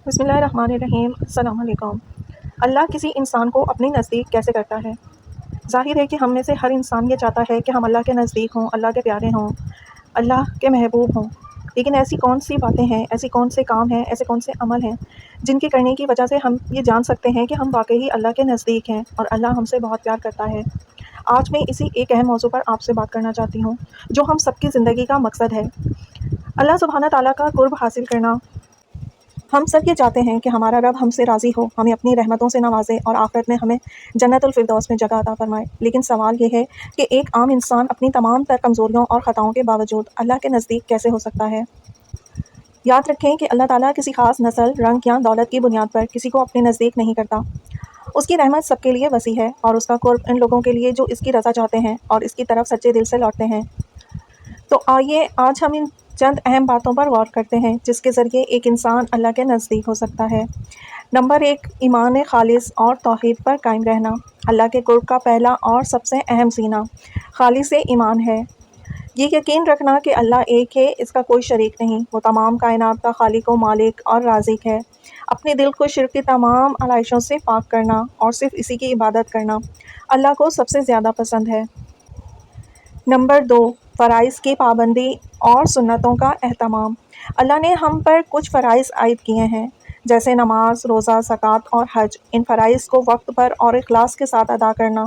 بسم اللہ الرحمن الرحیم۔ السلام علیکم۔ اللہ کسی انسان کو اپنے نزدیک کیسے کرتا ہے؟ ظاہر ہے کہ ہم میں سے ہر انسان یہ چاہتا ہے کہ ہم اللہ کے نزدیک ہوں، اللہ کے پیارے ہوں، اللہ کے محبوب ہوں۔ لیکن ایسی کون سی باتیں ہیں، ایسی کون سے کام ہیں، ایسے کون سے عمل ہیں جن کے کرنے کی وجہ سے ہم یہ جان سکتے ہیں کہ ہم واقعی اللہ کے نزدیک ہیں اور اللہ ہم سے بہت پیار کرتا ہے؟ آج میں اسی ایک اہم موضوع پر آپ سے بات کرنا چاہتی ہوں جو ہم سب کی زندگی کا مقصد ہے، اللہ سبحانہ تعالیٰ کا قرب حاصل کرنا۔ ہم سب یہ چاہتے ہیں کہ ہمارا رب ہم سے راضی ہو، ہمیں اپنی رحمتوں سے نوازے اور آخرت میں ہمیں جنت الفردوس میں جگہ عطا فرمائے۔ لیکن سوال یہ ہے کہ ایک عام انسان اپنی تمام تر کمزوریوں اور خطاؤں کے باوجود اللہ کے نزدیک کیسے ہو سکتا ہے؟ یاد رکھیں کہ اللہ تعالیٰ کسی خاص نسل، رنگ یا دولت کی بنیاد پر کسی کو اپنے نزدیک نہیں کرتا۔ اس کی رحمت سب کے لیے وسیع ہے اور اس کا قرب ان لوگوں کے لیے جو اس کی رضا چاہتے ہیں اور اس کی طرف سچے دل سے لوٹتے ہیں۔ تو آئیے آج ہم ان چند اہم باتوں پر غور کرتے ہیں جس کے ذریعے ایک انسان اللہ کے نزدیک ہو سکتا ہے۔ نمبر 1، ایمان خالص اور توحید پر قائم رہنا۔ اللہ کے قرب کا پہلا اور سب سے اہم زینہ خالص ایمان ہے۔ یہ یقین رکھنا کہ اللہ ایک ہے، اس کا کوئی شریک نہیں، وہ تمام کائنات کا خالق و مالک اور رازق ہے۔ اپنے دل کو شرک کی تمام علائشوں سے پاک کرنا اور صرف اسی کی عبادت کرنا اللہ کو سب سے زیادہ پسند ہے۔ نمبر 2، فرائض کی پابندی اور سنتوں کا اہتمام۔ اللہ نے ہم پر کچھ فرائض عائد کیے ہیں جیسے نماز، روزہ، زکوٰۃ اور حج۔ ان فرائض کو وقت پر اور اخلاص کے ساتھ ادا کرنا